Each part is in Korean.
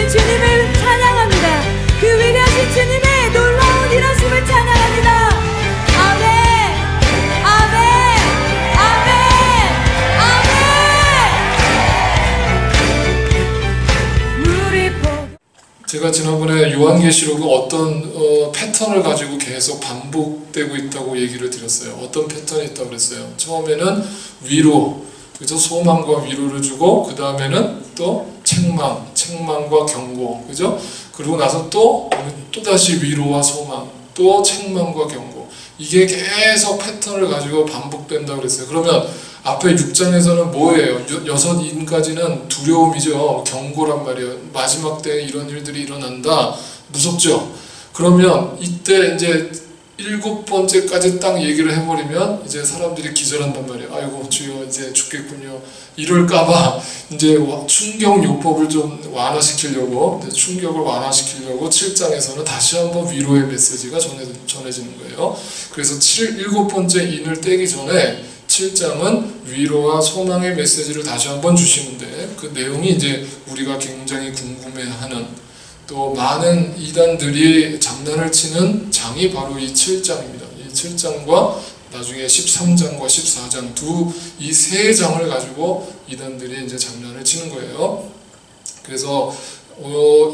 우리 주님을 찬양합니다. 그 위대하신 주님의 놀라운 일하심을 찬양합니다. 아멘, 아멘, 아멘, 아멘. 제가 지난번에 요한계시록은 어떤 패턴을 가지고 계속 반복되고 있다고 얘기를 드렸어요. 어떤 패턴이 있다고 그랬어요. 처음에는 위로, 그죠? 소망과 위로를 주고, 그 다음에는 또 책망과 경고, 그죠? 그리고 나서 또다시 위로와 소망, 또 책망과 경고. 이게 계속 패턴을 가지고 반복된다고 그랬어요. 그러면 앞에 6장에서는 뭐예요? 6인까지는 두려움이죠. 경고란 말이에요. 마지막 때에 이런 일들이 일어난다. 무섭죠? 그러면 이때 이제 7번째까지 딱 얘기를 해버리면 이제 사람들이 기절한단 말이에요. 아이고 주여 이제 죽겠군요. 이럴까봐 이제 충격요법을 좀 완화시키려고, 충격을 완화시키려고 7장에서는 다시 한번 위로의 메시지가 전해지는 거예요. 그래서 7번째 인을 떼기 전에 7장은 위로와 소망의 메시지를 다시 한번 주시는데, 그 내용이 이제 우리가 굉장히 궁금해하는, 또 많은 이단들이 장난을 치는 장이 바로 이 7장입니다. 이 7장과 나중에 13장과 14장 이 세 장을 가지고 이단들이 이제 장난을 치는 거예요. 그래서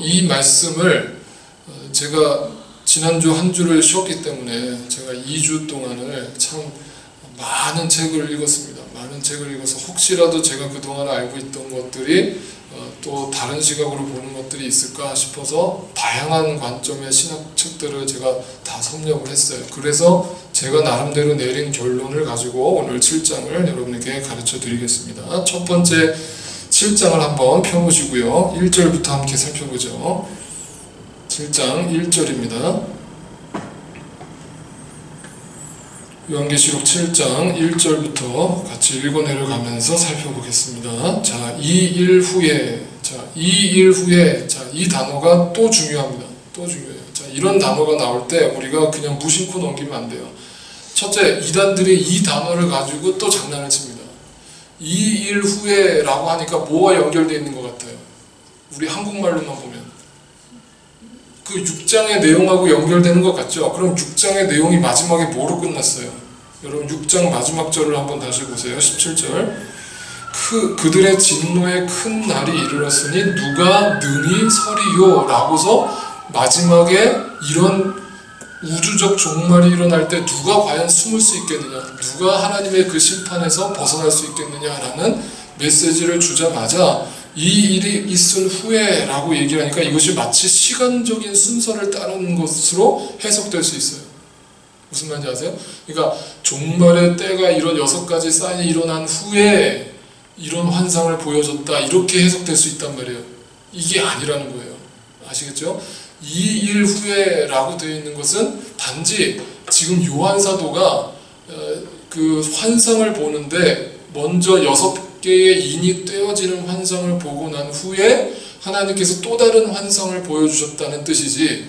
이 말씀을 제가 지난주 한 주를 쉬었기 때문에 제가 2주 동안을 참 많은 책을 읽었습니다. 많은 책을 읽어서 혹시라도 제가 그동안 알고 있던 것들이 또 다른 시각으로 보는 것들이 있을까 싶어서 다양한 관점의 신학책들을 제가 다 섭렵을 했어요. 그래서 제가 나름대로 내린 결론을 가지고 오늘 7장을 여러분에게 가르쳐 드리겠습니다. 첫 번째 7장을 한번 펴보시고요. 1절부터 함께 살펴보죠. 7장 1절입니다. 요한계시록 7장 1절부터 같이 읽어내려가면서 살펴보겠습니다. 자, 이 일 후에, 이 단어가 또 중요합니다. 또 중요해요. 자, 이런 단어가 나올 때 우리가 그냥 무심코 넘기면 안 돼요. 첫째, 이단들이 이 단어를 가지고 또 장난을 칩니다. 이 일 후에 라고 하니까 뭐와 연결되어 있는 것 같아요? 우리 한국말로만 보면 그 6장의 내용하고 연결되는 것 같죠? 그럼 6장의 내용이 마지막에 뭐로 끝났어요? 여러분 6장 마지막 절을 한번 다시 보세요. 17절. 그들의 진노의 큰 날이 이르렀으니 누가 능히 서리요? 라고서 마지막에 이런 우주적 종말이 일어날 때 누가 과연 숨을 수 있겠느냐? 누가 하나님의 그 심판에서 벗어날 수 있겠느냐라는 메시지를 주자마자 이 일이 있은 후에 라고 얘기를 하니까 이것이 마치 시간적인 순서를 따르는 것으로 해석될 수 있어요. 무슨 말인지 아세요? 그러니까 종말의 때가 이런 6가지 사인이 일어난 후에 이런 환상을 보여줬다, 이렇게 해석될 수 있단 말이에요. 이게 아니라는 거예요. 아시겠죠? 이 일 후에 라고 되어 있는 것은 단지 지금 요한 사도가 그 환상을 보는데 먼저 6개의 인이 떼어지는 환상을 보고 난 후에 하나님께서 또 다른 환상을 보여주셨다는 뜻이지,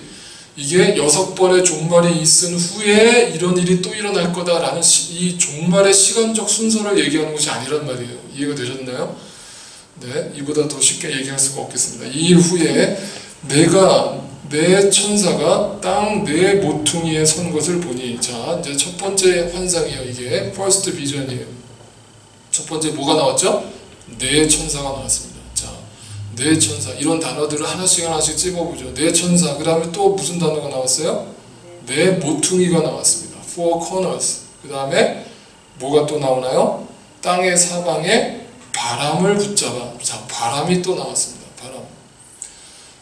이게 6번의 종말이 있은 후에 이런 일이 또 일어날 거다라는 이 종말의 시간적 순서를 얘기하는 것이 아니란 말이에요. 이해가 되셨나요? 네, 이보다 더 쉽게 얘기할 수가 없겠습니다. 이 일 후에 내 천사가 땅 내 모퉁이에 선 것을 보니, 자, 이제 첫 번째 환상이에요. 이게 first vision이에요. 첫 번째 뭐가 나왔죠? 내 천사가 나왔습니다. 자, 내 천사, 이런 단어들을 하나씩 찝어보죠. 내 천사, 그 다음에 또 무슨 단어가 나왔어요? 내 모퉁이가 나왔습니다. four corners. 그 다음에 뭐가 또 나오나요? 땅의 사방에 바람을 붙잡아. 자, 바람이 또 나왔습니다. 바람.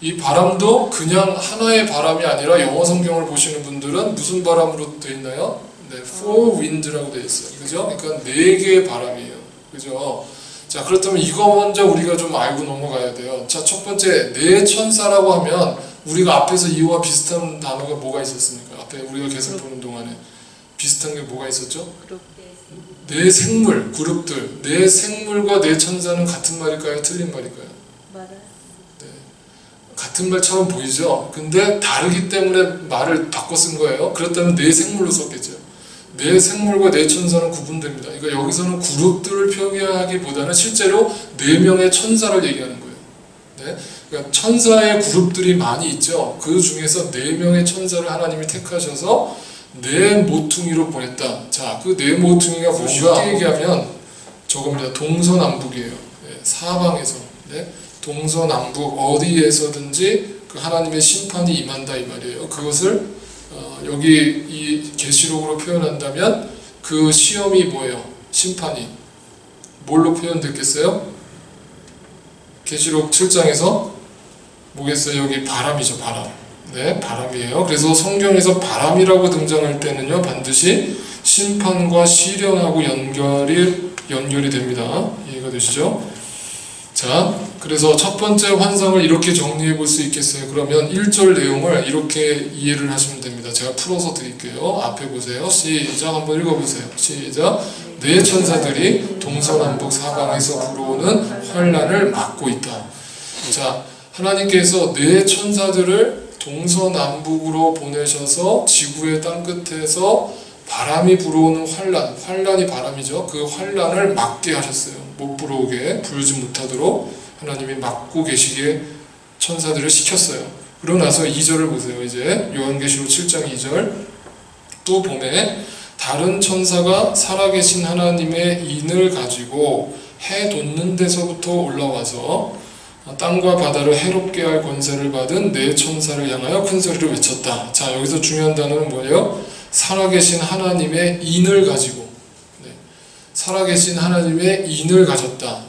이 바람도 그냥 하나의 바람이 아니라 영어 성경을 보시는 분들은 무슨 바람으로 되어 있나요? 네, four wind라고 되어 있어요. 그죠? 그러니까 4개의 바람이에요. 그죠? 자, 그렇다면 이거 먼저 우리가 좀 알고 넘어가야 돼요. 자, 첫 번째, 내 천사라고 하면 우리가 앞에서 이와 비슷한 단어가 뭐가 있었습니까? 앞에 우리가 계속 보는 동안에 비슷한 게 뭐가 있었죠? 내 생물, 그룹들. 내 생물과 내 천사는 같은 말일까요? 틀린 말일까요? 맞아요. 네. 같은 말처럼 보이죠? 근데 다르기 때문에 말을 바꿔 쓴 거예요. 그렇다면 내 생물로 썼겠죠. 내 생물과 내 천사는 구분됩니다. 그러니까 여기서는 그룹들을 표기하기보다는 실제로 4명의 천사를 얘기하는 거예요. 네? 그러니까 천사의 그룹들이 많이 있죠. 그 중에서 4명의 천사를 하나님이 택하셔서 4 모퉁이로 보냈다. 자, 그 4 모퉁이가 뭔가 쉽게 얘기하면 저겁니다. 동서남북이에요. 네, 사방에서. 네, 동서남북 어디에서든지 그 하나님의 심판이 임한다 이 말이에요. 그것을 여기 이 계시록으로 표현한다면 그 시험이 뭐예요? 심판이 뭘로 표현됐겠어요? 계시록 7장에서 뭐겠어요? 여기 바람이죠. 바람. 네, 바람이에요. 그래서 성경에서 바람이라고 등장할 때는요, 반드시 심판과 시련하고 연결이 됩니다. 이해가 되시죠? 자, 그래서 첫 번째 환상을 이렇게 정리해 볼 수 있겠어요. 그러면 1절 내용을 이렇게 이해를 하시면 됩니다. 제가 풀어서 드릴게요. 앞에 보세요. 시작. 한번 읽어보세요. 시작. 4 천사들이 동서남북 사방에서 불어오는 환란을 막고 있다. 자, 하나님께서 4 천사들을 동서남북으로 보내셔서 지구의 땅끝에서 바람이 불어오는 환란이 바람이죠. 그 환란을 막게 하셨어요. 못 불어오게, 불지 못하도록 하나님이 막고 계시게 천사들을 시켰어요. 그러고 나서 2절을 보세요. 이제 요한계시록 7장 2절 또 봄에 다른 천사가 살아계신 하나님의 인을 가지고 해 돋는 데서부터 올라와서 땅과 바다를 해롭게 할 권세를 받은 4 천사를 향하여 큰 소리로 외쳤다. 자, 여기서 중요한 단어는 뭐예요? 살아계신 하나님의 인을 가지고, 네, 살아계신 하나님의 인을 가졌다.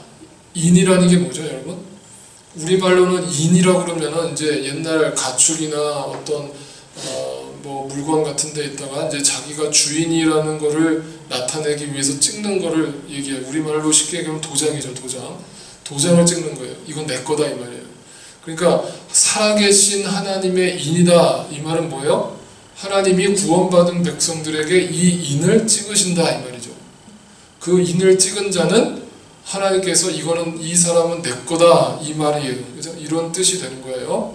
인이라는 게 뭐죠, 여러분? 우리말로는 인이라고 그러면은 이제 옛날 가축이나 어떤 뭐 물건 같은 데 있다가 이제 자기가 주인이라는 거를 나타내기 위해서 찍는 거를 얘기해요. 우리말로 쉽게 얘기하면 도장이죠, 도장. 도장을 찍는 거예요. 이건 내 거다 이 말이에요. 그러니까 살아계신 하나님의 인이다 이 말은 뭐예요? 하나님이 구원받은 백성들에게 이 인을 찍으신다 이 말이죠. 그 인을 찍은 자는 하나님께서 이거는 이 사람은 내 거다 이 말이에요. 그죠? 이런 뜻이 되는 거예요.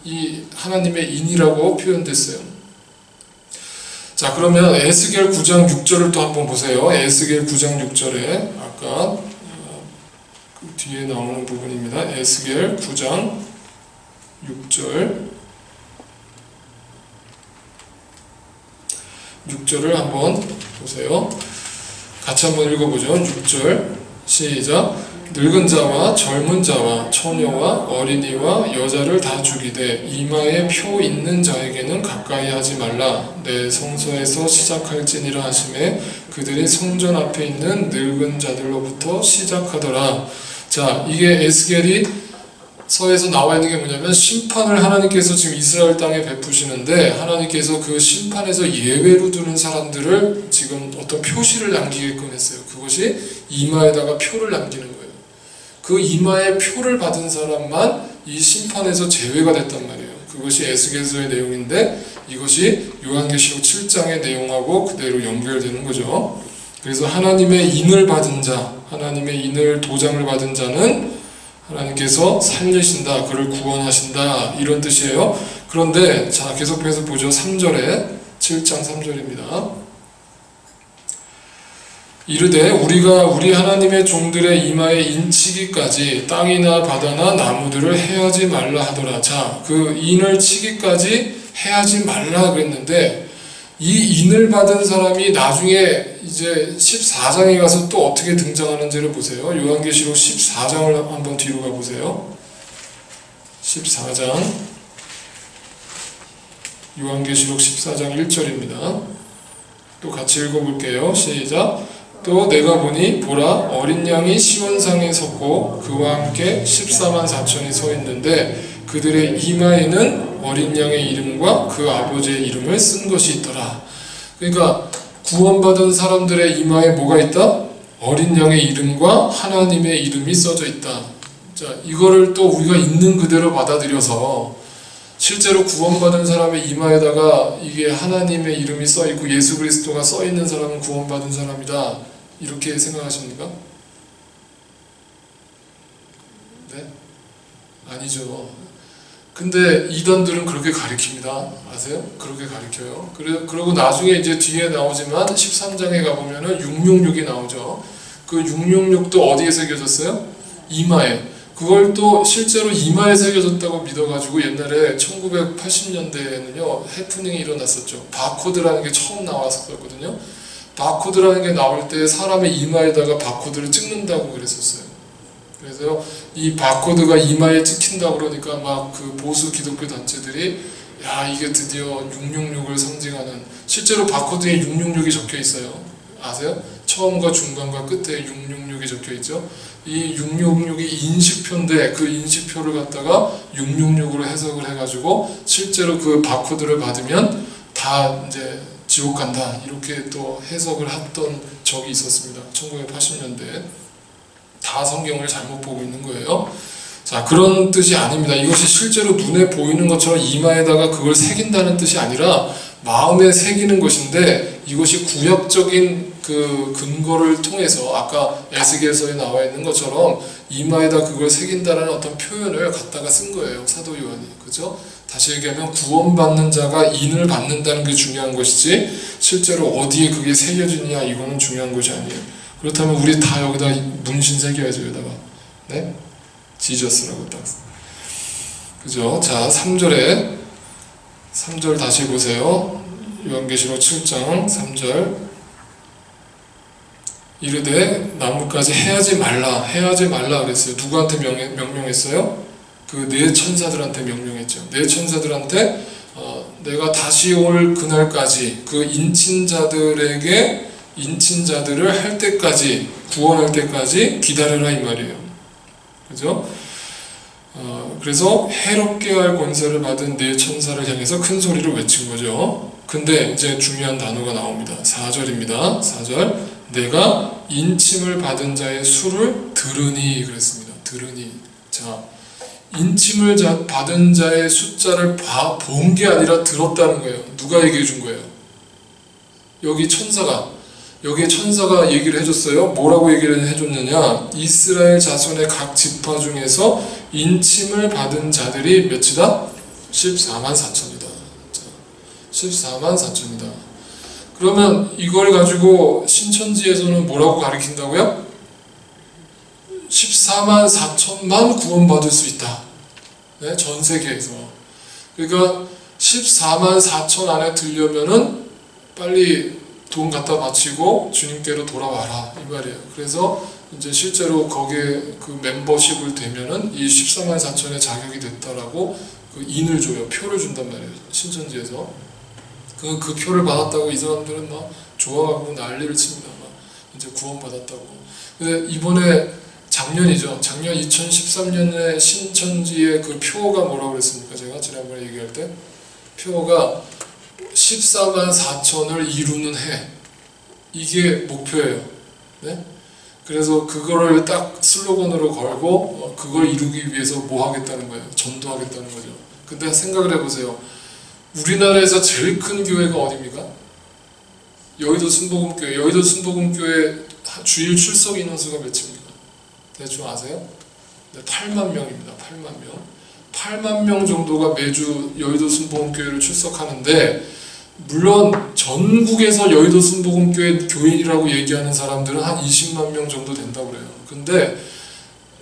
이 하나님의 인이라고 표현됐어요. 자, 그러면 에스겔 9장 6절을 또 한번 보세요. 에스겔 9장 6절에 아까 그 뒤에 나오는 부분입니다. 에스겔 9장 6절을 한번 보세요. 같이 한번 읽어보죠. 6절 시작. 늙은 자와 젊은 자와 처녀와 어린이와 여자를 다 죽이되 이마에 표 있는 자에게는 가까이 하지 말라. 내 성소에서 시작할지니라 하심에 그들이 성전 앞에 있는 늙은 자들로부터 시작하더라. 자, 이게 에스겔이 서에서 나와 있는 게 뭐냐면 심판을 하나님께서 지금 이스라엘 땅에 베푸시는데 하나님께서 그 심판에서 예외로 두는 사람들을 지금 어떤 표시를 남기게끔 했어요. 그것이 이마에다가 표를 남기는 거예요. 그 이마에 표를 받은 사람만 이 심판에서 제외가 됐단 말이에요. 그것이 에스겔서의 내용인데 이것이 요한계시록 7장의 내용하고 그대로 연결되는 거죠. 그래서 하나님의 인을 받은 자, 하나님의 인을 도장을 받은 자는 하나님께서 살리신다, 그를 구원하신다 이런 뜻이에요. 그런데 자, 계속해서 보죠. 3절에 7장 3절입니다. 이르되 우리가 우리 하나님의 종들의 이마에 인치기까지 땅이나 바다나 나무들을 해하지 말라 하더라. 자, 그 인을 치기까지 해하지 말라 그랬는데 이 인을 받은 사람이 나중에 이제 14장에 가서 또 어떻게 등장하는지를 보세요. 요한계시록 14장을 한번 뒤로 가보세요. 14장 요한계시록 14장 1절입니다. 또 같이 읽어볼게요. 시작. 또 내가 보니 보라 어린 양이 시온상에 섰고 그와 함께 14만 4천이 서 있는데 그들의 이마에는 어린 양의 이름과 그 아버지의 이름을 쓴 것이 있더라. 그러니까 구원받은 사람들의 이마에 뭐가 있다? 어린 양의 이름과 하나님의 이름이 써져 있다. 자, 이거를 또 우리가 있는 그대로 받아들여서 실제로 구원받은 사람의 이마에다가 이게 하나님의 이름이 써 있고 예수 그리스도가 써 있는 사람은 구원받은 사람이다. 이렇게 생각하십니까? 네? 아니죠. 근데 이단들은 그렇게 가리킵니다. 아세요? 그렇게 가리켜요. 그리고 나중에 이제 뒤에 나오지만 13장에 가보면은 666이 나오죠. 그 666도 어디에 새겨졌어요? 이마에. 그걸 또 실제로 이마에 새겨졌다고 믿어가지고 옛날에 1980년대에는요 해프닝이 일어났었죠. 바코드라는 게 처음 나왔었거든요. 바코드라는 게 나올 때 사람의 이마에다가 바코드를 찍는다고 그랬었어요. 그래서 이 바코드가 이마에 찍힌다 그러니까 막 그 보수 기독교 단체들이 야 이게 드디어 666을 상징하는, 실제로 바코드에 666이 적혀 있어요. 아세요? 처음과 중간과 끝에 666이 적혀 있죠. 이 666이 인식표인데 그 인식표를 갖다가 666으로 해석을 해가지고 실제로 그 바코드를 받으면 다 이제 지옥 간다 이렇게 또 해석을 했던 적이 있었습니다. 1980년대. 다 성경을 잘못 보고 있는 거예요. 자, 그런 뜻이 아닙니다. 이것이 실제로 눈에 보이는 것처럼 이마에다가 그걸 새긴다는 뜻이 아니라 마음에 새기는 것인데, 이것이 구약적인 그 근거를 통해서 아까 에스겔서에 나와 있는 것처럼 이마에다 그걸 새긴다는 어떤 표현을 갖다가 쓴 거예요, 사도 요한이. 그죠? 다시 얘기하면 구원받는 자가 인을 받는다는 게 중요한 것이지 실제로 어디에 그게 새겨지느냐 이거는 중요한 것이 아니에요. 그렇다면 우리 다 여기다 문신 새겨야죠. 여기다가. 네? 지저스라고 딱. 그죠? 자, 3절 다시 보세요. 요한계시록 7장 3절. 이르되 나무까지 해하지 말라 그랬어요. 누구한테 명령했어요? 그 네 천사들한테 명령했죠. 네 천사들한테 내가 다시 올 그날까지 그 인친자들을 할 때까지, 구원할 때까지 기다려라 이 말이에요. 그죠? 그래서 해롭게 할 권세를 받은 네 천사를 향해서 큰 소리로 외친 거죠. 근데 이제 중요한 단어가 나옵니다. 4절입니다. 4절. 내가 인침을 받은 자의 수를 들으니 그랬습니다. 들으니. 자, 인침을 받은 자의 숫자를 본 게 아니라 들었다는 거예요. 누가 얘기해 준 거예요? 여기에 천사가 얘기를 해줬어요. 뭐라고 얘기를 해줬느냐? 이스라엘 자손의 각 지파 중에서 인침을 받은 자들이 몇이다? 14만 4천이다. 14만 4천이다. 그러면 이걸 가지고 신천지에서는 뭐라고 가리킨다고요? 14만 4천만 구원받을 수 있다. 네? 전 세계에서. 그러니까 14만 4천 안에 들려면은 빨리 돈 갖다 바치고 주님께로 돌아와라 이 말이에요. 그래서 이제 실제로 거기에 그 멤버십을 되면은 이 14만 4천의 자격이 됐다라고 그 인을 줘요. 표를 준단 말이에요. 신천지에서. 그 표를 받았다고 이 사람들은 막 좋아하고 난리를 칩니다. 막 이제 구원받았다고. 근데 이번에 작년 2013년에 신천지의 그 표가 뭐라고 그랬습니까? 제가 지난번에 얘기할 때 표가 14만 4천을 이루는 해. 이게 목표예요. 네? 그래서 그거를 딱 슬로건으로 걸고 그걸 이루기 위해서 뭐 하겠다는 거예요? 전도하겠다는 거죠. 근데 생각을 해보세요. 우리나라에서 제일 큰 교회가 어디입니까? 여의도 순복음교회. 여의도 순복음교회 주일 출석 인원수가 몇입니까? 대충 아세요? 네, 8만 명입니다. 8만 명. 8만 명 정도가 매주 여의도 순복음교회를 출석하는데, 물론 전국에서 여의도 순복음교회 교인이라고 얘기하는 사람들은 한 20만 명 정도 된다고 그래요. 근데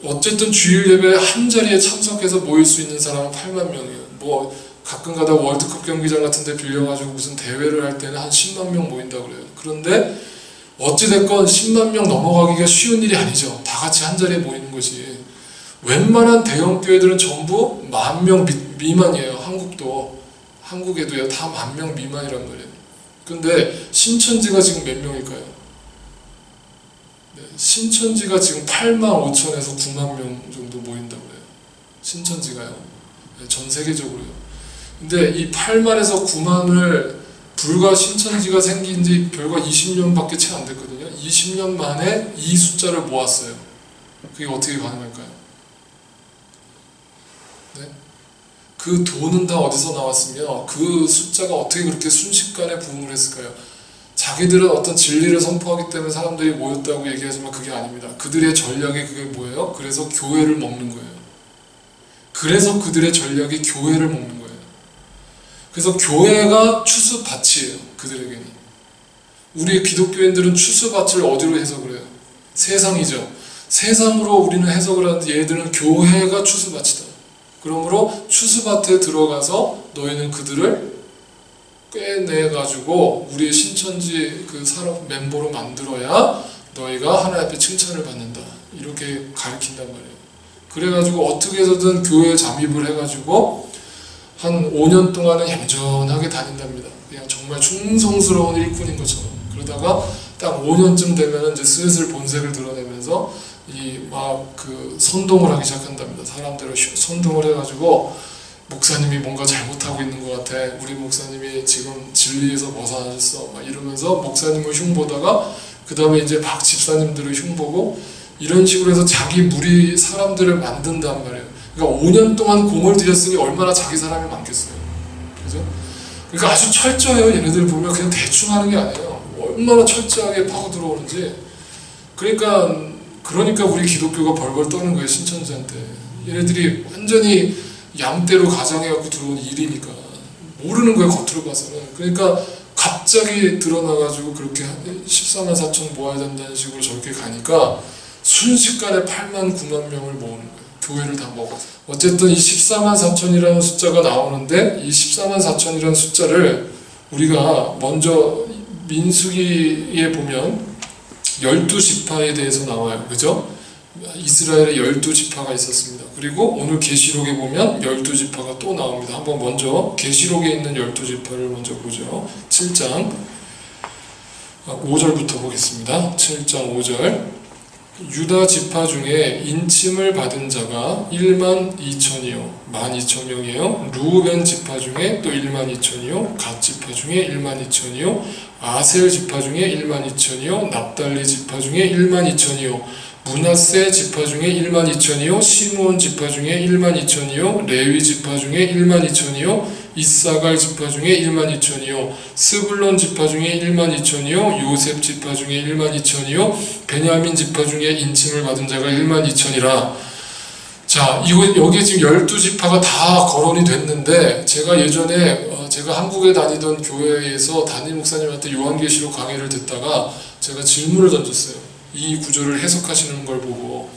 어쨌든 주일 예배 한 자리에 참석해서 모일 수 있는 사람은 8만 명이에요. 뭐 가끔가다 월드컵 경기장 같은 데 빌려가지고 무슨 대회를 할 때는 한 10만 명 모인다고 그래요. 그런데 어찌됐건 10만 명 넘어가기가 쉬운 일이 아니죠. 다 같이 한 자리에 모이는 것이. 웬만한 대형 교회들은 전부 10,000명 미만이에요. 한국에도요. 다 10,000명 미만이란 말이에요. 근데 신천지가 지금 몇 명일까요? 네, 신천지가 지금 85,000에서 9만 명 정도 모인다고 해요. 신천지가요. 네, 전 세계적으로요. 근데 이 8만에서 9만을 불과 신천지가 생긴 지 별거 20년밖에 채 안 됐거든요. 20년 만에 이 숫자를 모았어요. 그게 어떻게 가능할까요? 네? 그 돈은 다 어디서 나왔으며 그 숫자가 어떻게 그렇게 순식간에 부흥을 했을까요? 자기들은 어떤 진리를 선포하기 때문에 사람들이 모였다고 얘기하지만 그게 아닙니다. 그들의 전략이 그게 뭐예요? 그래서 교회를 먹는 거예요. 그래서 그들의 전략이 교회를 먹는 거예요. 그래서 교회가 추수밭이에요. 그들에게는. 우리 기독교인들은 추수밭을 어디로 해석을 해요? 세상이죠. 세상으로 우리는 해석을 하는데 얘들은 교회가 추수밭이다. 그러므로 추수밭에 들어가서 너희는 그들을 꿰내가지고 우리의 신천지 그 산업 멤버로 만들어야 너희가 하나님 앞에 칭찬을 받는다. 이렇게 가르친단 말이에요. 그래가지고 어떻게 해서든 교회에 잠입을 해가지고 한 5년 동안은 얌전하게 다닌답니다. 그냥 정말 충성스러운 일꾼인 것처럼. 그러다가 딱 5년쯤 되면은 이제 슬슬 본색을 드러내면서 이 막 그 선동을 하기 시작한답니다. 사람들을 선동을 해가지고 목사님이 뭔가 잘못하고 있는 것 같아. 우리 목사님이 지금 진리에서 벗어나셨어. 막 이러면서 목사님을 흉보다가 그 다음에 이제 막 집사님들을 흉보고 이런 식으로 해서 자기 무리 사람들을 만든단 말이에요. 그러니까 5년 동안 공을 들였으니 얼마나 자기 사람이 많겠어요. 그죠? 그러니까 아주 철저해요. 얘네들 보면 그냥 대충 하는 게 아니에요. 얼마나 철저하게 파고 들어오는지. 그러니까 우리 기독교가 벌벌 떠는 거예요. 신천지한테. 얘네들이 완전히 양떼로 가장해갖고 들어온 일이니까 모르는 거예요. 겉으로 봐서는. 그러니까 갑자기 드러나가지고 그렇게 14만 4천 모아야 된다는 식으로 저렇게 가니까 순식간에 8만 9만 명을 모으는 거예요. 교회를 다 먹어서. 어쨌든 이 14만 4천이라는 숫자가 나오는데 이 14만 4천이라는 숫자를 우리가 먼저 민수기에 보면 12지파에 대해서 나와요. 그죠? 이스라엘에 12지파가 있었습니다. 그리고 오늘 계시록에 보면 12지파가 또 나옵니다. 한번 먼저 계시록에 있는 12지파를 먼저 보죠. 7장 5절부터 보겠습니다. 7장 5절. 유다 지파 중에 인침을 받은 자가 1만 2천이요 12,000명이에요. 루벤 지파 중에 또 1만 2천이요 갓 지파 중에 1만 2천이요 아셀 지파 중에 1만 2천이요 납달리 지파 중에 1만 2천이요 므낫세 지파 중에 1만 2천이요 시므온 지파 중에 1만 2천이요 레위 지파 중에 1만 2천이요 이사갈 지파 중에 1만 2천이요 스불론 지파 중에 1만 2천이요 요셉 지파 중에 1만 2천이요 베냐민 지파 중에 인침을 받은 자가 1만 2천이라. 자, 여기에 지금 12지파가 다 거론이 됐는데 제가 예전에 제가 한국에 다니던 교회에서 담임 목사님한테 요한계시록 강의를 듣다가 제가 질문을 던졌어요. 이 구절을 해석하시는 걸 보고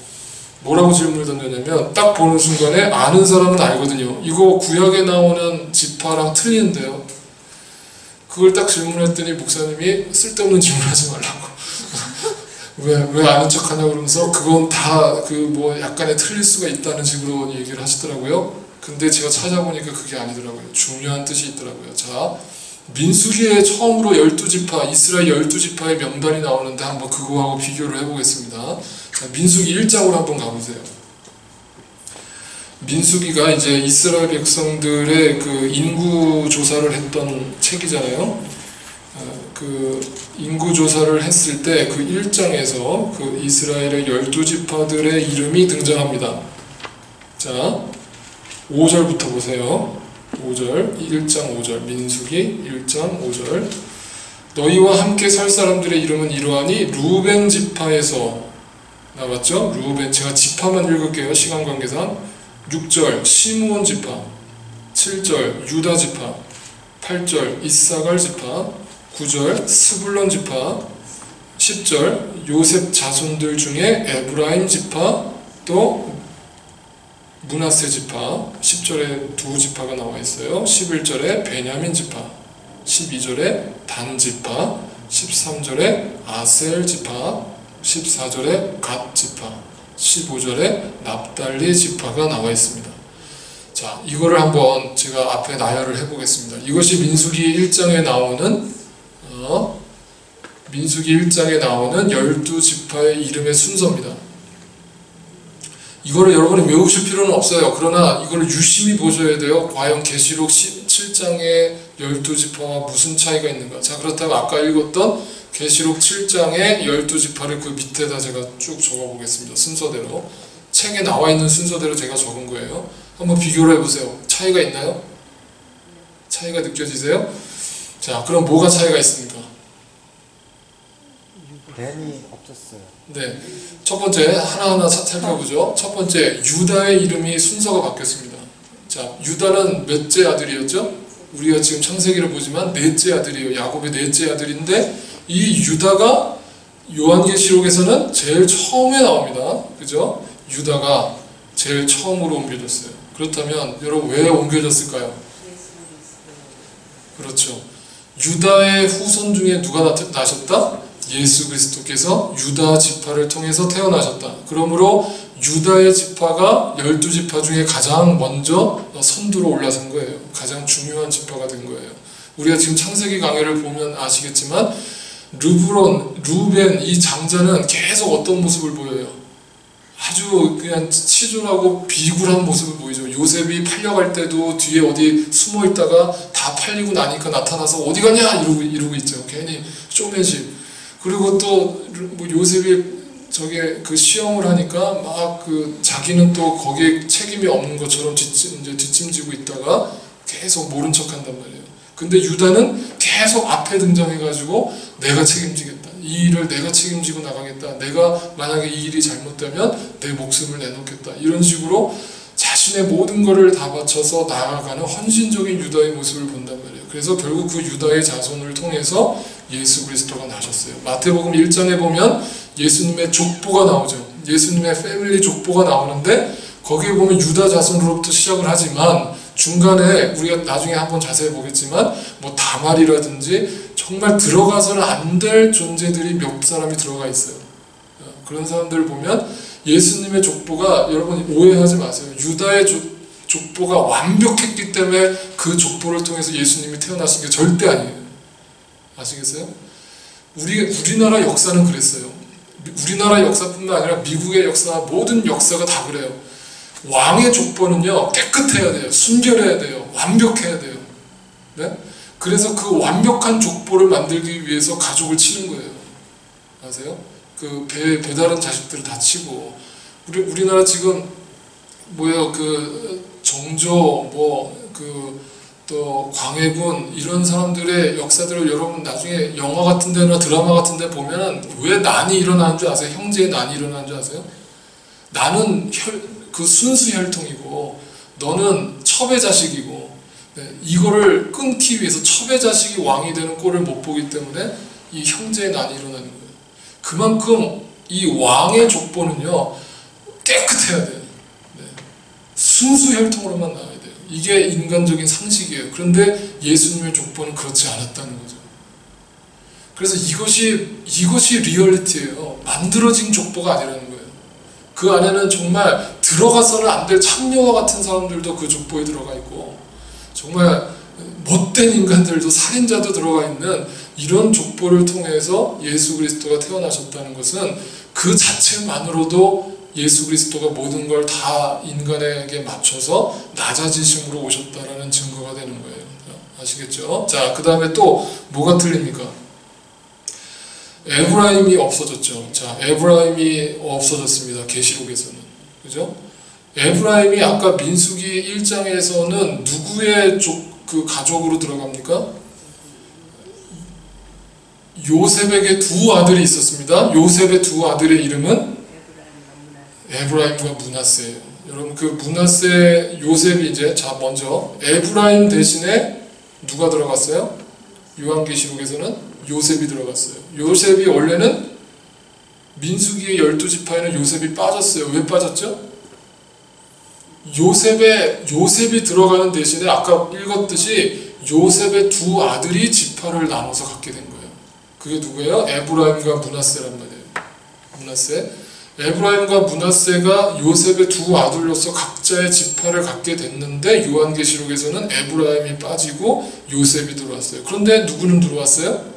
뭐라고 질문을 던졌냐면 딱 보는 순간에 아는 사람은 알거든요. 이거 구약에 나오는 지파랑 틀리는데요. 그걸 딱 질문했더니 목사님이 쓸데없는 질문하지 말라고. 왜 아는 척 하냐고 그러면서 그건 다 뭐 약간의 틀릴 수가 있다는 식으로 얘기를 하시더라고요. 근데 제가 찾아보니까 그게 아니더라고요. 중요한 뜻이 있더라고요. 자, 민수기에 처음으로 12지파, 이스라엘 12지파의 명단이 나오는데 한번 그거하고 비교를 해보겠습니다. 자, 민수기 1장으로 한번 가보세요. 민수기가 이제 이스라엘 백성들의 그 인구 조사를 했던 책이잖아요. 그 인구 조사를 했을 때 그 1장에서 그 이스라엘의 12지파들의 이름이 등장합니다. 자, 5절부터 보세요. 5절, 1장 5절, 민수기 1장 5절. 너희와 함께 살 사람들의 이름은 이러하니 루벤 지파에서 나왔죠? 루벤, 제가 지파만 읽을게요. 시간 관계상. 6절 시므온 지파, 7절 유다 지파, 8절 이사갈 지파, 9절 스불론 지파, 10절 요셉 자손들 중에 에브라임 지파, 또 므낫세 지파, 10절에 두 지파가 나와 있어요. 11절에 베냐민 지파, 12절에 단 지파, 13절에 아셀 지파, 14절에 갓 지파, 15절에 납달리 지파가 나와 있습니다. 자, 이거를 한번 제가 앞에 나열을 해보겠습니다. 이것이 민수기 1장에 나오는 민수기 1장에 나오는 12지파의 이름의 순서입니다. 이거를 여러분이 외우실 필요는 없어요. 그러나 이걸 유심히 보셔야 돼요. 과연 계시록 7장의 12지파와 무슨 차이가 있는가. 자, 그렇다면 아까 읽었던 계시록 7장의 12지파를 그 밑에다 제가 쭉 적어보겠습니다. 순서대로. 책에 나와 있는 순서대로 제가 적은 거예요. 한번 비교를 해보세요. 차이가 있나요? 차이가 느껴지세요? 자, 그럼 뭐가 차이가 있습니까? 벤이 없었어요. 네, 첫 번째 하나하나 살펴보죠. 첫 번째, 유다의 이름이 순서가 바뀌었습니다. 자, 유다는 몇째 아들이었죠? 우리가 지금 창세기를 보지만 넷째 아들이에요. 야곱의 넷째 아들인데 이 유다가 요한계시록에서는 제일 처음에 나옵니다. 그죠? 유다가 제일 처음으로 옮겨졌어요. 그렇다면 여러분 왜 옮겨졌을까요? 그렇죠. 유다의 후손 중에 누가 나셨다? 예수 그리스도께서 유다 지파를 통해서 태어나셨다. 그러므로 유다의 지파가 12지파 중에 가장 먼저 선두로 올라선 거예요. 가장 중요한 지파가 된 거예요. 우리가 지금 창세기 강해를 보면 아시겠지만 루벤 이 장자는 계속 어떤 모습을 보여요? 아주 그냥 치졸하고 비굴한 모습을 보이죠. 요셉이 팔려갈 때도 뒤에 어디 숨어 있다가 다 팔리고 나니까 나타나서 어디 가냐 이러고 있죠. 괜히 쇼맨십. 그리고 또 뭐 요셉이 저게 그 시험을 하니까 막 그 자기는 또 거기에 책임이 없는 것처럼 뒷짐지고 있다가 계속 모른 척한단 말이에요. 근데 유다는 계속 앞에 등장해가지고 내가 책임지겠다. 이 일을 내가 책임지고 나가겠다. 내가 만약에 이 일이 잘못되면 내 목숨을 내놓겠다. 이런 식으로 자신의 모든 것을 다 바쳐서 나아가는 헌신적인 유다의 모습을 본단 말이에요. 그래서 결국 그 유다의 자손을 통해서 예수 그리스도가 나셨어요. 마태복음 1장에 보면 예수님의 족보가 나오죠. 예수님의 패밀리 족보가 나오는데 거기에 보면 유다 자손으로부터 시작을 하지만 중간에 우리가 나중에 한번 자세히 보겠지만 뭐 다말이라든지 정말 들어가서는 안 될 존재들이 몇 사람이 들어가 있어요. 그런 사람들을 보면 예수님의 족보가, 여러분 오해하지 마세요. 유다의 족보가 완벽했기 때문에 그 족보를 통해서 예수님이 태어나신 게 절대 아니에요. 아시겠어요? 우리나라 역사는 그랬어요. 우리나라 역사뿐만 아니라 미국의 역사나 모든 역사가 다 그래요. 왕의 족보는요 깨끗해야 돼요. 순결해야 돼요. 완벽해야 돼요. 네? 그래서 그 완벽한 족보를 만들기 위해서 가족을 치는 거예요. 아세요? 그 배다른 자식들을 다 치고 우리나라 지금 뭐예요? 그 정조 또 광해군 이런 사람들의 역사들을 여러분 나중에 영화 같은 데나 드라마 같은 데 보면은 왜 난이 일어나는 줄 아세요? 형제의 난이 일어나는 줄 아세요? 나는 그 순수 혈통이고 너는 첩의 자식이고, 네, 이거를 끊기 위해서 첩의 자식이 왕이 되는 꼴을 못 보기 때문에 이 형제의 난이 일어나는 거예요. 그만큼 이 왕의 족보는요 깨끗해야 돼요. 네. 순수 혈통으로만 나와야 돼요. 이게 인간적인 상식이에요. 그런데 예수님의 족보는 그렇지 않았다는 거죠. 그래서 이것이 리얼리티예요. 만들어진 족보가 아니라는 거예요. 그 안에는 정말 들어가서는 안 될 창녀와 같은 사람들도 그 족보에 들어가 있고 정말 못된 인간들도 살인자도 들어가 있는 이런 족보를 통해서 예수 그리스도가 태어나셨다는 것은 그 자체만으로도 예수 그리스도가 모든 걸 다 인간에게 맞춰서 낮아지심으로 오셨다라는 증거가 되는 거예요. 아시겠죠? 자, 그 다음에 또 뭐가 틀립니까? 에브라임이 없어졌죠. 자, 에브라임이 없어졌습니다. 계시록에서는. 그죠? 에브라임이 아까 민수기 1장에서는 누구의 그 가족으로 들어갑니까? 요셉에게 두 아들이 있었습니다. 요셉의 두 아들의 이름은 에브라임과 므낫세예요. 여러분 그 므낫세 요셉이 이제 자 먼저 에브라임 대신에 누가 들어갔어요? 요한계시록에서는 요셉이 들어갔어요. 요셉이 원래는 민수기의 12지파에는 요셉이 빠졌어요. 왜 빠졌죠? 요셉이 들어가는 대신에 아까 읽었듯이 요셉의 두 아들이 지파를 나눠서 갖게 된 거예요. 그게 누구예요? 에브라임과 므낫세란 말이에요. 므낫세. 에브라임과 므낫세가 요셉의 두 아들로서 각자의 지파를 갖게 됐는데 요한계시록에서는 에브라임이 빠지고 요셉이 들어왔어요. 그런데 누구는 들어왔어요?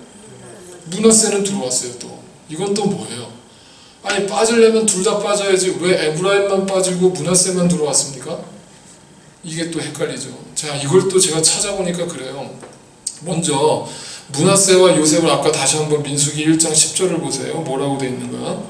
므낫세는 들어왔어요. 또 이건 또 뭐예요? 아니 빠지려면 둘 다 빠져야지 왜 에브라임만 빠지고 므낫세만 들어왔습니까? 이게 또 헷갈리죠. 자, 이걸 또 제가 찾아보니까 그래요. 먼저 므낫세와 요셉을 아까 다시 한번 민수기 1장 10절을 보세요. 뭐라고 되어 있는가?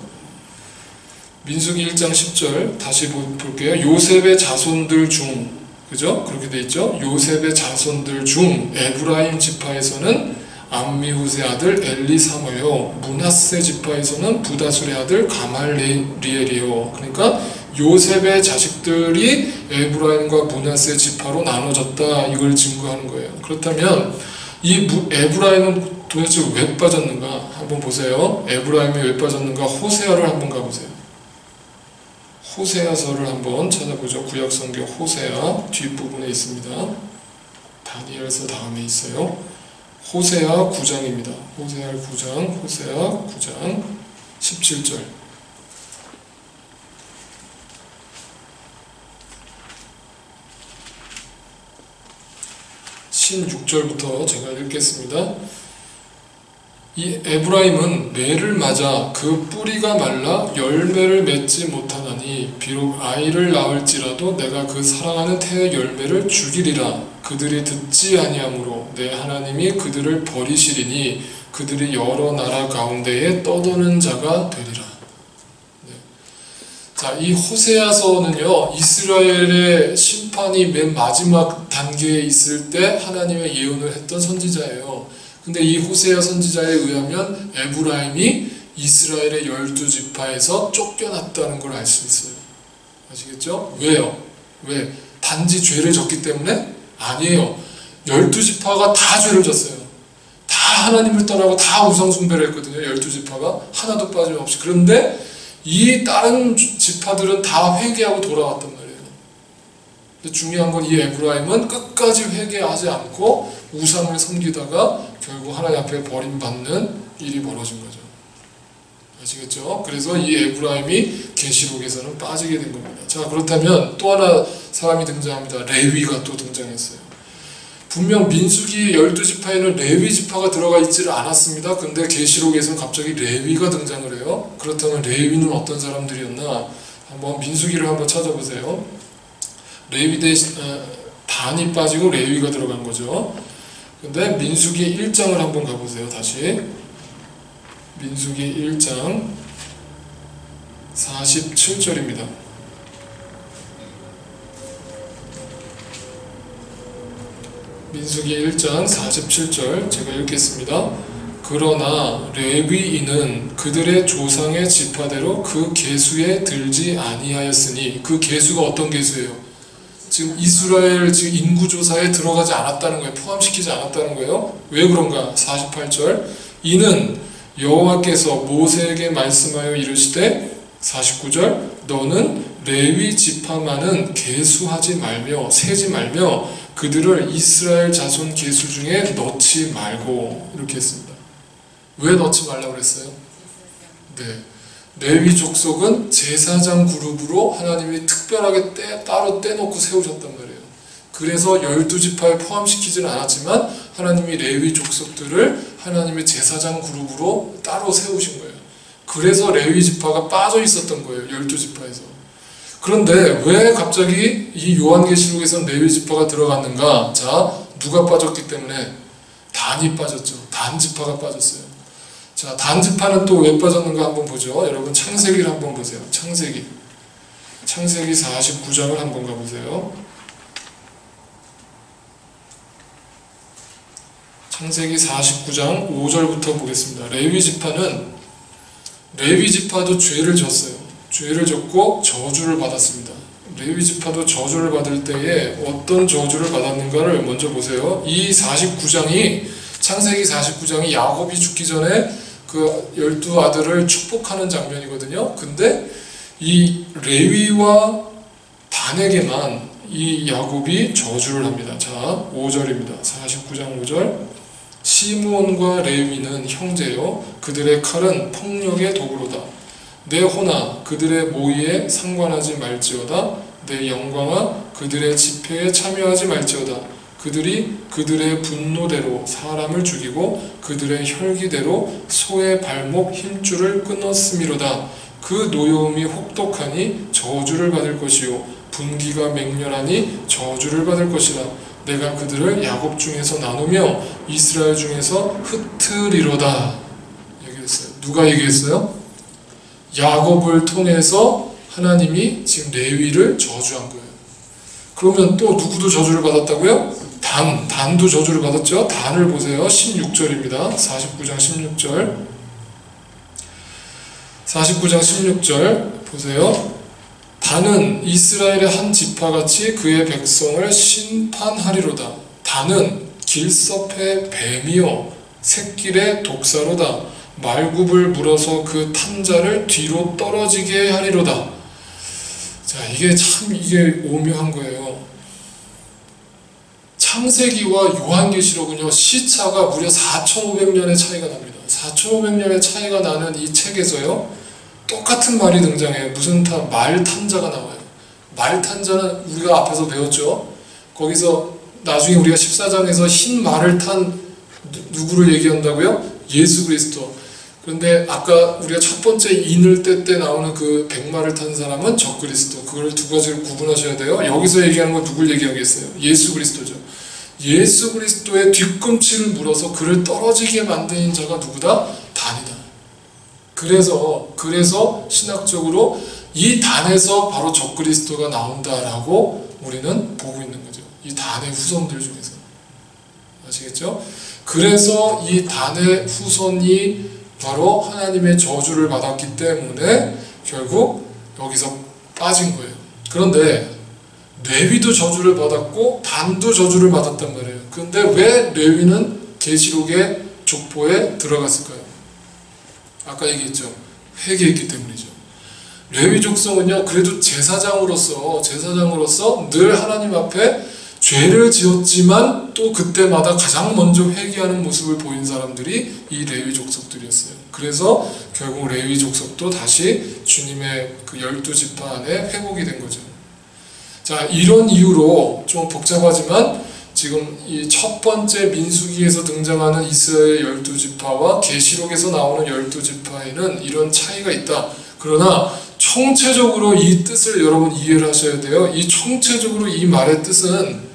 민수기 1장 10절 다시 볼게요. 요셉의 자손들 중, 그죠? 그렇게 돼 있죠. 요셉의 자손들 중 에브라임 지파에서는 암미후스의 아들 엘리사마요, 므낫세 지파에서는 부다술의 아들 가말리엘이요. 그러니까 요셉의 자식들이 에브라임과 므낫세 지파로 나눠졌다, 이걸 증거하는 거예요. 그렇다면 이 에브라임은 도대체 왜 빠졌는가? 한번 보세요. 에브라임이 왜 빠졌는가? 호세아를 한번 가보세요. 호세아서를 한번 찾아보죠. 구약성경 호세아 뒷부분에 있습니다. 다니엘서 다음에 있어요. 호세아 9장입니다. 호세아 9장 17절. (16절부터) 제가 읽겠습니다. 이 에브라임은 매를 맞아 그 뿌리가 말라 열매를 맺지 못하나니 비록 아이를 낳을지라도 내가 그 사랑하는 태의 열매를 죽이리라. 그들이 듣지 아니하므로 내 하나님이 그들을 버리시리니 그들이 여러 나라 가운데에 떠도는 자가 되리라. 네. 자, 이 호세아서는요, 이스라엘의 심판이 맨 마지막 단계에 있을 때 하나님의 예언을 했던 선지자예요. 근데 이 호세아 선지자에 의하면 에브라임이 이스라엘의 12지파에서 쫓겨났다는 걸 알 수 있어요. 아시겠죠? 왜요? 왜? 단지 죄를 졌기 때문에? 아니에요. 12지파가 다 죄를 졌어요. 다 하나님을 떠나고 다 우상숭배를 했거든요. 12지파가 하나도 빠짐없이. 그런데 이 다른 지파들은 다 회개하고 돌아왔단 말이에요. 근데 중요한 건 이 에브라임은 끝까지 회개하지 않고 우상을 섬기다가 결국 하나님 앞에 버림받는 일이 벌어진 거죠. 아시겠죠? 그래서 이 에브라임이 계시록에서는 빠지게 된 겁니다. 자, 그렇다면 또 하나 사람이 등장합니다. 레위가 또 등장했어요. 분명 민수기 12지파에는 레위 지파가 들어가 있지를 않았습니다. 근데 계시록에서는 갑자기 레위가 등장을 해요. 그렇다면 레위는 어떤 사람들이었나? 한번 민수기를 한번 찾아보세요. 레위 대신 단이 빠지고 레위가 들어간 거죠. 근데 민수기 1장을 한번 가보세요. 다시 민수기 1장 47절입니다. 민수기 1장 47절 제가 읽겠습니다. 그러나 레위인은 그들의 조상의 지파대로 그 계수에 들지 아니하였으니, 그 계수가 어떤 계수예요? 지금 이스라엘 지금 인구조사에 들어가지 않았다는 거예요. 포함시키지 않았다는 거예요. 왜 그런가? 48절 이는 여호와께서 모세에게 말씀하여 이르시되 49절 너는 레위 지파만은 계수하지 말며 세지 말며 그들을 이스라엘 자손 계수 중에 넣지 말고, 이렇게 했습니다. 왜 넣지 말라고 그랬어요? 네. 레위 족속은 제사장 그룹으로 하나님이 특별하게 따로 떼놓고 세우셨단 말이에요. 그래서 12지파에 포함시키지는 않았지만 하나님이 레위 족속들을 하나님의 제사장 그룹으로 따로 세우신 거예요. 그래서 레위 지파가 빠져 있었던 거예요. 12지파에서. 그런데 왜 갑자기 이 요한계시록에서는 레위 지파가 들어갔는가? 자, 누가 빠졌기 때문에? 단이 빠졌죠. 단 지파가 빠졌어요. 자, 단지파는 또 왜 빠졌는가 한번 보죠. 여러분 창세기를 한번 보세요. 창세기 49장을 한번 가보세요. 창세기 49장 5절부터 보겠습니다. 레위 지파도 죄를 졌어요. 죄를 졌고 저주를 받았습니다. 레위 지파도 저주를 받을 때에 어떤 저주를 받았는가를 먼저 보세요. 이 49장이 창세기 49장이 야곱이 죽기 전에 그 12아들을 축복하는 장면이거든요. 근데 이 레위와 단에게만 이 야곱이 저주를 합니다. 자, 5절입니다. 49장 5절 시므온과 레위는 형제요 그들의 칼은 폭력의 도구로다. 내 호나 그들의 모의에 상관하지 말지어다. 내 영광아 그들의 집회에 참여하지 말지어다. 그들이 그들의 분노대로 사람을 죽이고 그들의 혈기대로 소의 발목 힘줄을 끊었음이로다. 그 노여움이 혹독하니 저주를 받을 것이요 분기가 맹렬하니 저주를 받을 것이라. 내가 그들을 야곱 중에서 나누며 이스라엘 중에서 흩으리로다. 얘기했어요. 누가 얘기했어요? 야곱을 통해서 하나님이 지금 레위를 저주한 거예요. 그러면 또 누구도 저주를 받았다고요? 단도 저주를 받았죠. 단을 보세요. 16절입니다. 49장 16절 49장 16절 보세요. 단은 이스라엘의 한 지파같이 그의 백성을 심판하리로다. 단은 길섭의 뱀이요 새길의 독사로다. 말굽을 물어서 그 탄자를 뒤로 떨어지게 하리로다. 자, 이게 오묘한 거예요. 창세기와 요한계시록은요, 시차가 무려 4,500년의 차이가 납니다. 4,500년의 차이가 나는 이 책에서요, 똑같은 말이 등장해요. 무슨 말탄자가 나와요. 말탄자는 우리가 앞에서 배웠죠. 거기서 나중에 우리가 14장에서 흰 말을 탄 누구를 얘기한다고요? 예수 그리스도. 그런데 아까 우리가 첫 번째 인을 뗄 때 나오는 그 백마를 탄 사람은 적그리스도. 그걸 두 가지를 구분하셔야 돼요. 여기서 얘기하는 건 누굴 얘기하겠어요? 예수 그리스도죠. 예수 그리스도의 뒤꿈치를 물어서 그를 떨어지게 만든 자가 누구다? 단이다. 그래서 신학적으로 이 단에서 바로 적그리스도가 나온다라고 우리는 보고 있는 거죠. 이 단의 후손들 중에서. 아시겠죠? 그래서 이 단의 후손이 바로 하나님의 저주를 받았기 때문에 결국 여기서 빠진 거예요. 그런데 레위도 저주를 받았고 단도 저주를 받았단 말이에요. 그런데 왜 레위는 계시록의 족보에 들어갔을까요? 아까 얘기했죠. 회개했기 때문이죠. 레위 족속은요, 그래도 제사장으로서 늘 하나님 앞에 죄를 지었지만 또 그때마다 가장 먼저 회개하는 모습을 보인 사람들이 이 레위 족속들이었어요. 그래서 결국 레위 족속도 다시 주님의 그 12지파 안에 회복이 된 거죠. 자, 이런 이유로 좀 복잡하지만 지금 이 첫 번째 민수기에서 등장하는 이스라엘 12지파와 계시록에서 나오는 12지파에는 이런 차이가 있다. 그러나 총체적으로 이 뜻을 여러분 이해를 하셔야 돼요. 이 총체적으로 이 말의 뜻은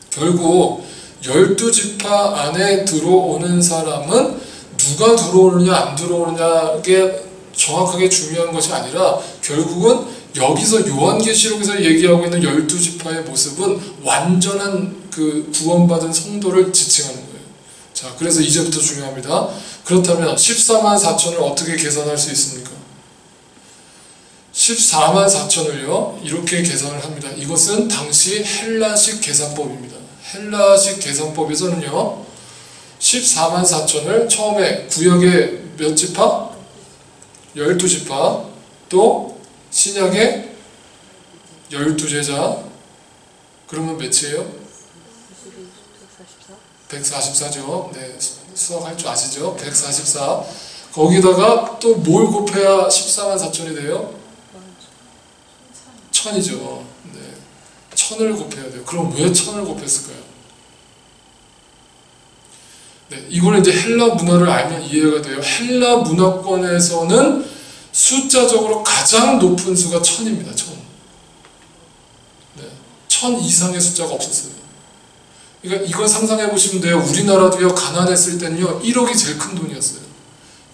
결국 12지파 안에 들어오는 사람은 누가 들어오느냐 안 들어오느냐게 정확하게 중요한 것이 아니라 결국은 여기서 요한계시록에서 얘기하고 있는 12지파의 모습은 완전한 그 구원받은 성도를 지칭하는 거예요. 자, 그래서 이제부터 중요합니다. 그렇다면 14만 4천을 어떻게 계산할 수 있습니까? 14만 4천을요 이렇게 계산을 합니다. 이것은 당시 헬라식 계산법입니다. 헬라식 계산법에서는요 14만 4천을 처음에 구역의 몇 지파? 12지파, 또 신약의 12제자. 그러면 몇이에요? 144죠. 네, 수학할 줄 아시죠? 144. 거기다가 또 뭘 곱해야 14만 4천이 돼요? 1000이죠. 네. 1000을 곱해야 돼요. 그럼 왜 1000을 곱했을까요? 네, 이거는 이제 헬라 문화를 알면 이해가 돼요. 헬라 문화권에서는 숫자적으로 가장 높은 수가 1000입니다. 1000. 네, 1000 이상의 숫자가 없었어요. 그러니까 이걸 상상해 보시면 돼요. 우리나라도요, 가난했을 때는요, 1억이 제일 큰 돈이었어요.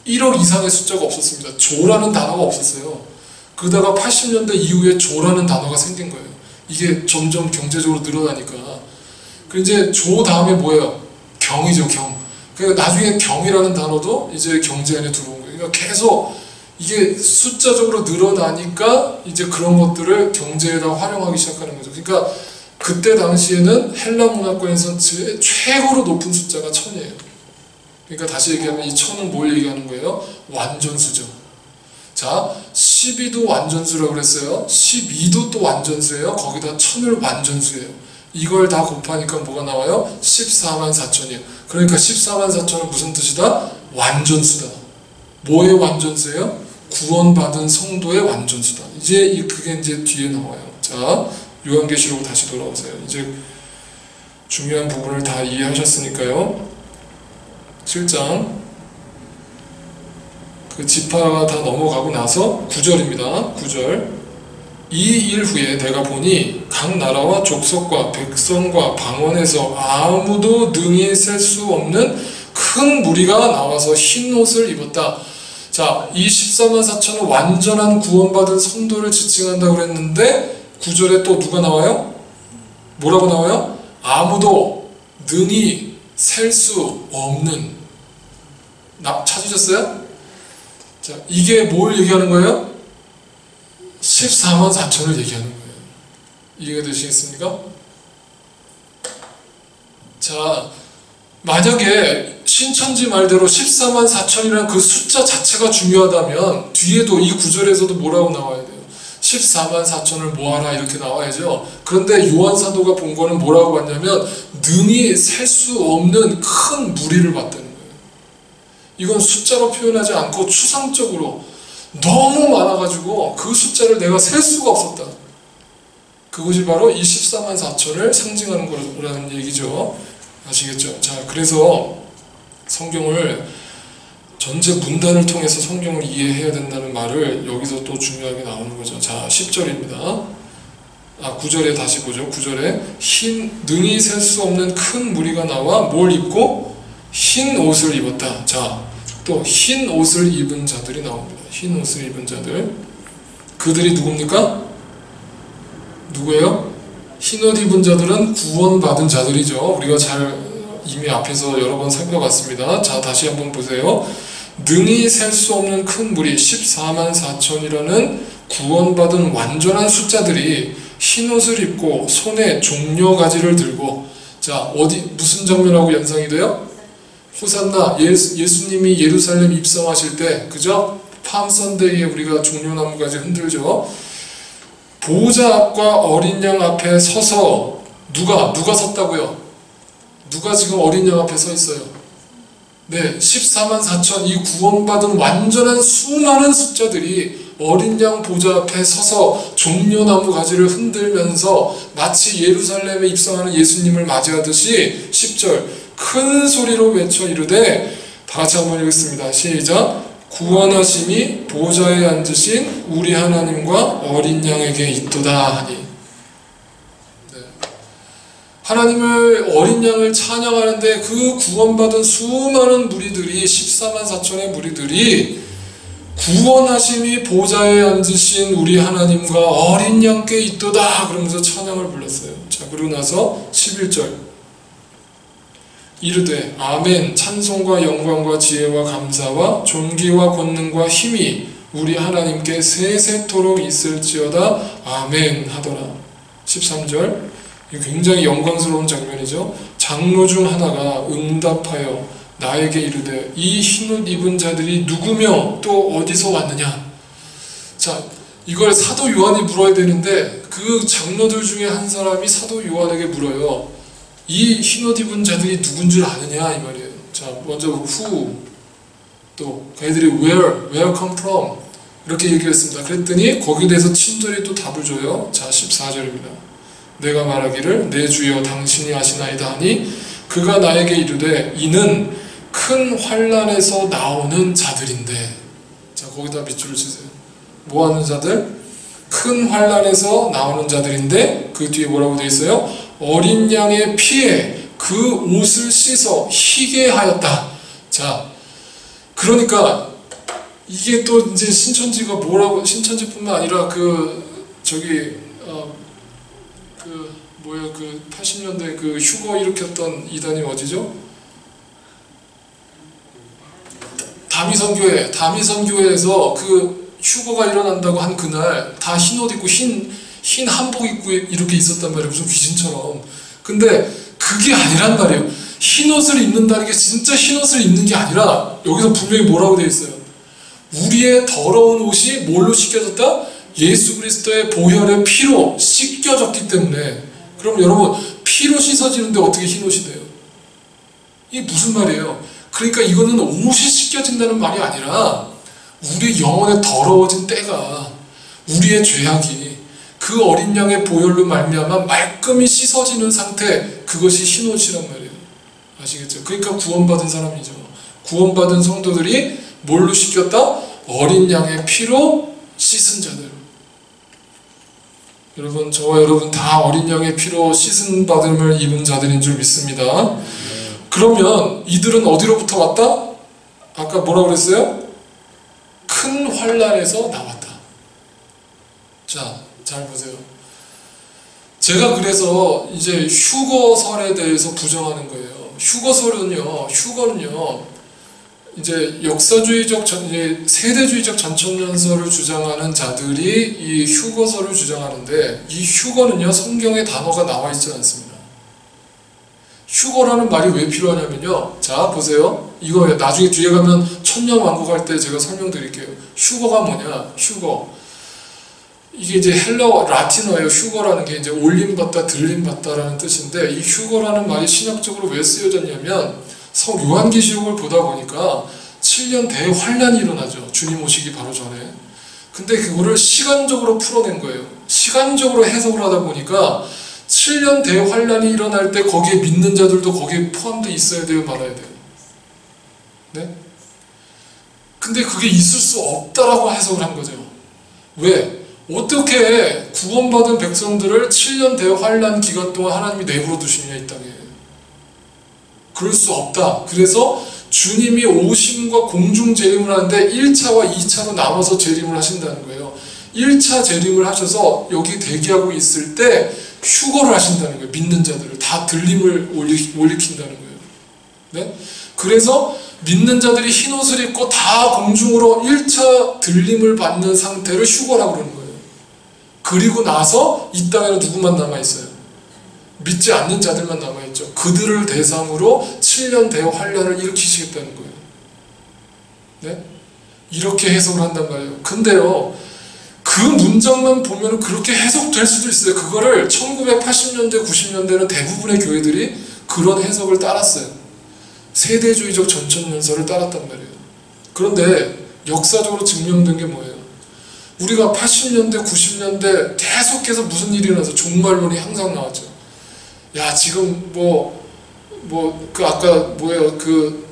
1억 이상의 숫자가 없었습니다. 조라는 단어가 없었어요. 그러다가 80년대 이후에 조라는 단어가 생긴 거예요. 이게 점점 경제적으로 늘어나니까. 그 이제 조 다음에 뭐예요? 경이죠, 경. 그러니까 나중에 경이라는 단어도 이제 경제 안에 들어온 거예요. 그러니까 계속 이게 숫자적으로 늘어나니까 이제 그런 것들을 경제에다 활용하기 시작하는 거죠. 그러니까 그때 당시에는 헬라 문화권에서 최고로 높은 숫자가 1000이에요. 그러니까 다시 얘기하면 이 1000은 뭘 얘기하는 거예요? 완전수죠. 자, 12도 완전수라고 그랬어요. 12도 또 완전수예요. 거기다 1000을 완전수예요. 이걸 다 곱하니까 뭐가 나와요? 14만 4천이에요. 그러니까 14만 4천은 무슨 뜻이다? 완전수다. 뭐의 완전수예요? 구원받은 성도의 완전수다. 이제 그게 이제 뒤에 나와요. 자, 요한계시록 다시 돌아오세요. 이제 중요한 부분을 다 이해하셨으니까요. 7장 그 지파가 다 넘어가고 나서 9절입니다. 9절. 이 일 후에 내가 보니 각 나라와 족속과 백성과 방언에서 아무도 능히 셀 수 없는 큰 무리가 나와서 흰 옷을 입었다. 자, 이 14만 4천은 완전한 구원받은 성도를 지칭한다고 그랬는데 9절에 또 누가 나와요? 뭐라고 나와요? 아무도 능히 셀 수 없는. 찾으셨어요? 자, 이게 뭘 얘기하는 거예요? 14만 4천을 얘기하는 거예요. 이해가 되시겠습니까? 자, 만약에 신천지 말대로 14만 4천이라는 그 숫자 자체가 중요하다면 뒤에도 이 구절에서도 뭐라고 나와야 돼요? 14만 4천을 모아라 이렇게 나와야죠. 그런데 요한사도가 본 거는 뭐라고 봤냐면 능히 셀 수 없는 큰 무리를 봤다는 거예요. 이건 숫자로 표현하지 않고 추상적으로 너무 많아가지고 그 숫자를 내가 셀 수가 없었다. 그것이 바로 이 14만 4천을 상징하는 거라는 얘기죠. 아시겠죠? 자, 그래서 성경을 전체 문단을 통해서 성경을 이해해야 된다는 말을 여기서 또 중요하게 나오는 거죠. 자, 10절입니다. 9절에 다시 보죠. 9절에 능히 셀 수 없는 큰 무리가 나와 뭘 입고? 흰 옷을 입었다. 자, 또 흰 옷을 입은 자들이 나옵니다. 흰 옷을 입은 자들. 그들이 누굽니까? 누구예요? 흰 옷 입은 자들은 구원받은 자들이죠. 우리가 잘 이미 앞에서 여러 번 살펴봤습니다. 자, 다시 한번 보세요. 능히 셀 수 없는 큰 무리 14만 4천이라는 구원받은 완전한 숫자들이 흰 옷을 입고 손에 종려가지를 들고, 자, 무슨 장면하고 연상이 돼요? 호산나, 예수님이 예루살렘 입성하실 때, 그죠? 팜 선데이에 우리가 종려나무가지 흔들죠. 보호자 앞과 어린 양 앞에 서서 누가 섰다고요? 누가 지금 어린 양 앞에 서 있어요? 네, 14만 4천 이 구원받은 완전한 수많은 숫자들이 어린 양 보좌 앞에 서서 종려나무 가지를 흔들면서 마치 예루살렘에 입성하는 예수님을 맞이하듯이 10절 큰 소리로 외쳐 이르되, 다 같이 한번 읽겠습니다. 시작. 구원하심이 보좌에 앉으신 우리 하나님과 어린 양에게 있도다 하니. 네. 하나님을 어린 양을 찬양하는데 그 구원받은 수많은 무리들이 14만 4천의 무리들이 구원하심이 보좌에 앉으신 우리 하나님과 어린 양께 있도다 그러면서 찬양을 불렀어요. 자, 그러고 나서 11절 이르되 아멘 찬송과 영광과 지혜와 감사와 존귀와 권능과 힘이 우리 하나님께 세세토록 있을지어다 아멘 하더라. 13절 이 굉장히 영광스러운 장면이죠. 장로 중 하나가 응답하여 나에게 이르되 이 흰옷 입은 자들이 누구며 또 어디서 왔느냐. 자, 이걸 사도 요한이 물어야 되는데 그 장로들 중에 한 사람이 사도 요한에게 물어요. 이 흰옷 입은 자들이 누군 줄 아느냐 이 말이에요. 자, 먼저 who, 또 걔들이 where come from 이렇게 얘기했습니다. 그랬더니 거기에 대해서 친절히 또 답을 줘요. 자, 14절입니다. 내가 말하기를 내 주여 당신이 아시나이다 하니 그가 나에게 이르되 이는 큰 환난에서 나오는 자들인데. 자, 거기다 밑줄을 치세요. 뭐 하는 자들? 큰 환난에서 나오는 자들인데 그 뒤에 뭐라고 되어 있어요? 어린 양의 피에 그 옷을 씻어 희게 하였다. 자, 그러니까 이게 또 이제 신천지가 뭐라고, 신천지뿐만 아니라 그 80년대 그 휴거 일으켰던 이단이 어디죠? 다미선교회에서 그 휴거가 일어난다고 한 그날 다 흰옷 입고 흰 한복 입고 이렇게 있었단 말이에요. 무슨 귀신처럼. 근데 그게 아니란 말이에요. 흰옷을 입는다는 게 진짜 흰옷을 입는 게 아니라 여기서 분명히 뭐라고 되어 있어요? 우리의 더러운 옷이 뭘로 씻겨졌다? 예수 그리스도의 보혈의 피로 씻겨졌기 때문에. 그럼 여러분, 피로 씻어지는데 어떻게 흰옷이 돼요? 이게 무슨 말이에요? 그러니까 이거는 옷이 씻겨진다는 말이 아니라 우리 영혼에 더러워진 때가, 우리의 죄악이 그 어린 양의 보혈로 말미암아 말끔히 씻어지는 상태, 그것이 흰옷이란 말이에요. 아시겠죠? 그러니까 구원받은 사람이죠. 구원받은 성도들이 뭘로 씻겼다? 어린 양의 피로 씻은 자들. 여러분, 저와 여러분 다 어린 양의 피로 씻은 받음을 입은 자들인 줄 믿습니다. 그러면 이들은 어디로부터 왔다? 아까 뭐라고 그랬어요? 큰 환난에서 나왔다. 자, 잘 보세요. 제가 그래서 이제 휴거설에 대해서 부정하는 거예요. 휴거는요, 이제 역사주의적, 세대주의적 전천년설을 주장하는 자들이 이 휴거설을 주장하는데, 이 휴거는요, 성경에 단어가 나와 있지 않습니다. 휴거라는 말이 왜 필요하냐면요. 자, 보세요. 이거 나중에 뒤에 가면 천년왕국할 때 제가 설명드릴게요. 휴거가 뭐냐? 휴거. 이게 이제 헬라어, 라틴어예요. 휴거라는 게 이제 올림받다, 들림받다라는 뜻인데, 이 휴거라는 말이 신학적으로 왜 쓰여졌냐면, 성 요한계시록을 보다 보니까 7년 대환란이 일어나죠. 주님 오시기 바로 전에. 근데 그거를 시간적으로 풀어낸 거예요. 시간적으로 해석을 하다 보니까 7년 대환란이 일어날 때 거기에 믿는 자들도 거기에 포함되어 있어야 돼요, 말아야 돼요? 네? 근데 그게 있을 수 없다라고 해석을 한 거죠. 왜? 어떻게 구원받은 백성들을 7년 대환란 기간 동안 하나님이 내버려 두시느냐, 이 땅에. 그럴 수 없다. 그래서 주님이 오심과 공중 재림을 하는데 1차와 2차로 나눠서 재림을 하신다는 거예요. 1차 재림을 하셔서 여기 대기하고 있을 때 휴거를 하신다는 거예요. 믿는 자들을 다 들림을 올리킨다는 거예요. 네? 그래서 믿는 자들이 흰 옷을 입고 다 공중으로 1차 들림을 받는 상태를 휴거라고 그러는 거예요. 그리고 나서 이 땅에는 누구만 남아있어요? 믿지 않는 자들만 남아있죠. 그들을 대상으로 7년 대환란을 일으키시겠다는 거예요. 네? 이렇게 해석을 한단 말이에요. 근데요, 그 문장만 보면 그렇게 해석될 수도 있어요. 그거를 1980년대, 90년대는 대부분의 교회들이 그런 해석을 따랐어요. 세대주의적 전천년설을 따랐단 말이에요. 그런데 역사적으로 증명된 게 뭐예요? 우리가 80년대, 90년대 계속해서 무슨 일이 일어나서 종말론이 항상 나왔죠. 야, 지금 아까 뭐예요? 그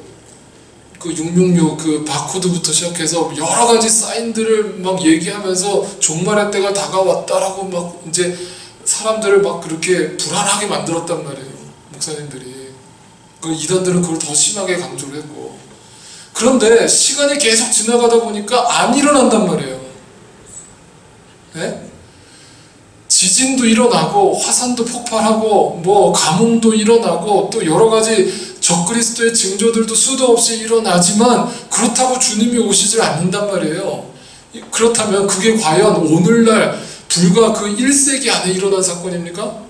666 그 바코드부터 시작해서 여러 가지 사인들을 막 얘기하면서 종말의 때가 다가왔다라고 막 이제 사람들을 막 그렇게 불안하게 만들었단 말이에요. 목사님들이. 그 이단들은 그걸 더 심하게 강조를 했고. 그런데 시간이 계속 지나가다 보니까 안 일어난단 말이에요. 네? 지진도 일어나고 화산도 폭발하고 뭐 가뭄도 일어나고 또 여러 가지 적그리스도의 징조들도 수도 없이 일어나지만 그렇다고 주님이 오시질 않는단 말이에요. 그렇다면 그게 과연 오늘날 불과 그 1세기 안에 일어난 사건입니까?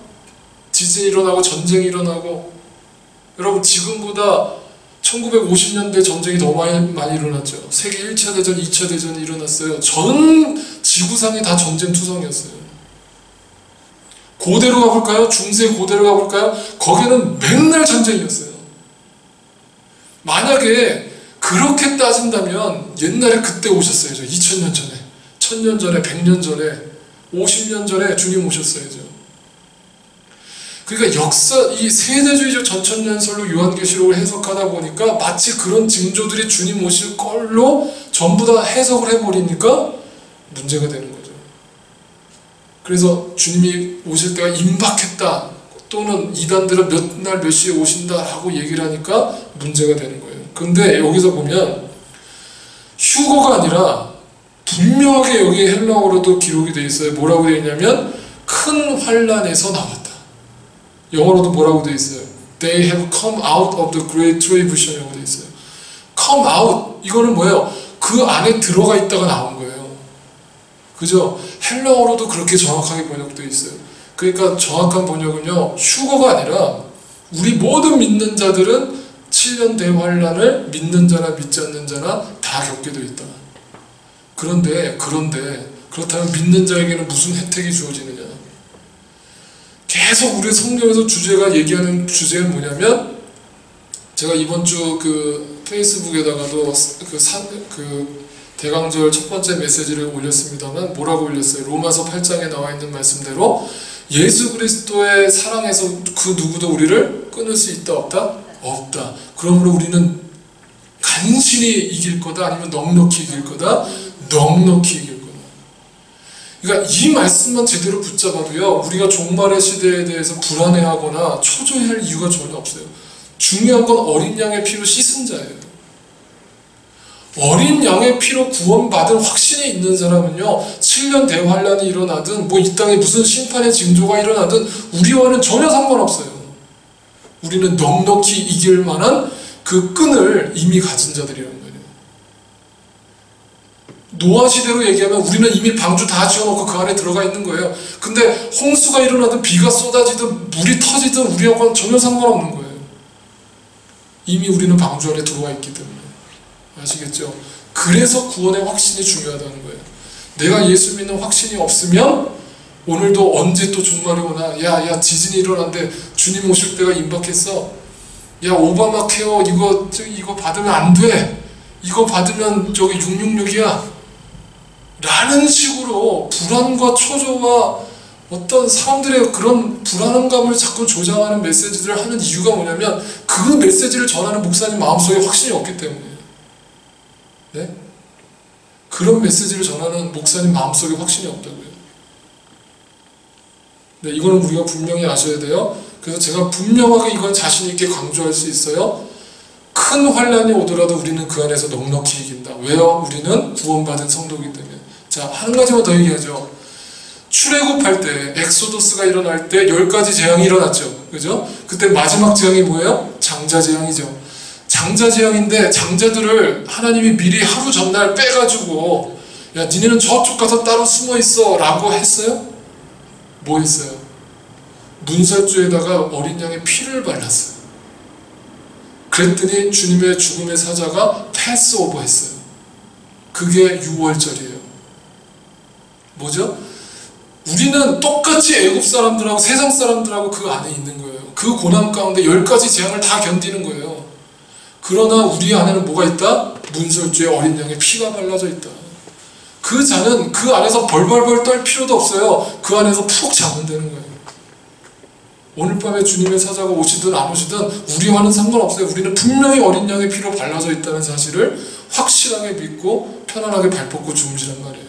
지진이 일어나고 전쟁이 일어나고. 여러분, 지금보다 1950년대 전쟁이 더 많이 일어났죠. 세계 1차 대전, 2차 대전이 일어났어요. 전 지구상이 다 전쟁 투성이었어요. 고대로 가볼까요? 중세 고대로 가볼까요? 거기는 맨날 전쟁이었어요. 만약에 그렇게 따진다면 옛날에 그때 오셨어야죠. 2000년 전에, 1000년 전에, 100년 전에, 50년 전에 주님 오셨어야죠. 그러니까 이 세대주의적 전천년설로 요한계시록을 해석하다 보니까 마치 그런 징조들이 주님 오실 걸로 전부 다 해석을 해버리니까 문제가 되는 거죠. 그래서 주님이 오실 때가 임박했다, 또는 이단들은 몇 날 몇 시에 오신다라고 얘기를 하니까 문제가 되는 거예요. 근데 여기서 보면 휴거가 아니라 분명하게 여기 헬라어로도 기록이 되어 있어요. 뭐라고 되어 있냐면 큰 환란에서 나왔다. 영어로도 뭐라고 되어 있어요? They have come out of the great tribulation이라고 되어 있어요. come out, 이거는 뭐예요? 그 안에 들어가 있다가 나온 거예요. 그죠? 헬라어로도 그렇게 정확하게 번역되어 있어요. 그러니까 정확한 번역은요, 휴거가 아니라 우리 모든 믿는 자들은 7년 대환란을 믿는 자나 믿지 않는 자나 다 겪게 되어 있다. 그런데 그렇다면 믿는 자에게는 무슨 혜택이 주어지느냐? 계속 우리 성경에서 주제가 얘기하는 주제는 뭐냐면, 제가 이번 주 그 페이스북에다가도 그 대강절 첫 번째 메시지를 올렸습니다만 뭐라고 올렸어요? 로마서 8장에 나와 있는 말씀대로 예수 그리스도의 사랑에서 그 누구도 우리를 끊을 수 있다 없다? 없다. 그러므로 우리는 간신히 이길 거다, 아니면 넉넉히 이길 거다? 넉넉히 이길 거다. 그러니까 이 말씀만 제대로 붙잡아도요, 우리가 종말의 시대에 대해서 불안해하거나 초조해할 이유가 전혀 없어요. 중요한 건 어린 양의 피로 씻은 자예요. 어린 양의 피로 구원받은 확신이 있는 사람은요, 7년 대환란이 일어나든 뭐 이 땅에 무슨 심판의 징조가 일어나든 우리와는 전혀 상관없어요. 우리는 넉넉히 이길 만한 그 끈을 이미 가진 자들이라는 거예요. 노아 시대로 얘기하면 우리는 이미 방주 다 지어놓고 그 안에 들어가 있는 거예요. 근데 홍수가 일어나든 비가 쏟아지든 물이 터지든 우리하고는 전혀 상관없는 거예요. 이미 우리는 방주 안에 들어와 있기 때문에. 아시겠죠? 그래서 구원의 확신이 중요하다는 거예요. 내가 예수 믿는 확신이 없으면 오늘도 언제 또 종말이 오나, 야 지진이 일어났는데 주님 오실 때가 임박했어, 야 오바마 케어 이거 받으면 안 돼, 이거 받으면 저기 666이야 라는 식으로 불안과 초조와 어떤 사람들의 그런 불안감을 자꾸 조장하는 메시지들을 하는 이유가 뭐냐면 그 메시지를 전하는 목사님 마음속에 확신이 없기 때문이에요. 네? 그런 메시지를 전하는 목사님 마음속에 확신이 없다고요. 네, 이거는 우리가 분명히 아셔야 돼요. 그래서 제가 분명하게 이건 자신 있게 강조할 수 있어요. 큰 환난이 오더라도 우리는 그 안에서 넉넉히 이긴다. 왜요? 우리는 구원받은 성도이기 때문에. 자, 한 가지만 더 얘기하죠. 출애굽할 때, 엑소더스가 일어날 때 10가지 재앙이 일어났죠. 그죠? 그때 마지막 재앙이 뭐예요? 장자 재앙이죠. 장자 재앙인데 장자들을 하나님이 미리 하루 전날 빼가지고 야 니네는 저쪽 가서 따로 숨어 있어 라고 했어요? 뭐 했어요? 문설주에다가 어린 양의 피를 발랐어요. 그랬더니 주님의 죽음의 사자가 패스오버 했어요. 그게 6월절이에요. 뭐죠? 우리는 똑같이 애굽 사람들하고 세상 사람들하고 그 안에 있는 거예요. 그 고난 가운데 10가지 재앙을 다 견디는 거예요. 그러나 우리 안에는 뭐가 있다? 문설주에 어린 양의 피가 발라져 있다. 그 자는 그 안에서 벌벌벌 떨 필요도 없어요. 그 안에서 푹 자면 되는 거예요. 오늘 밤에 주님의 사자가 오시든 안 오시든 우리와는 상관없어요. 우리는 분명히 어린 양의 피로 발라져 있다는 사실을 확실하게 믿고 편안하게 발 뻗고 주무시란 말이에요.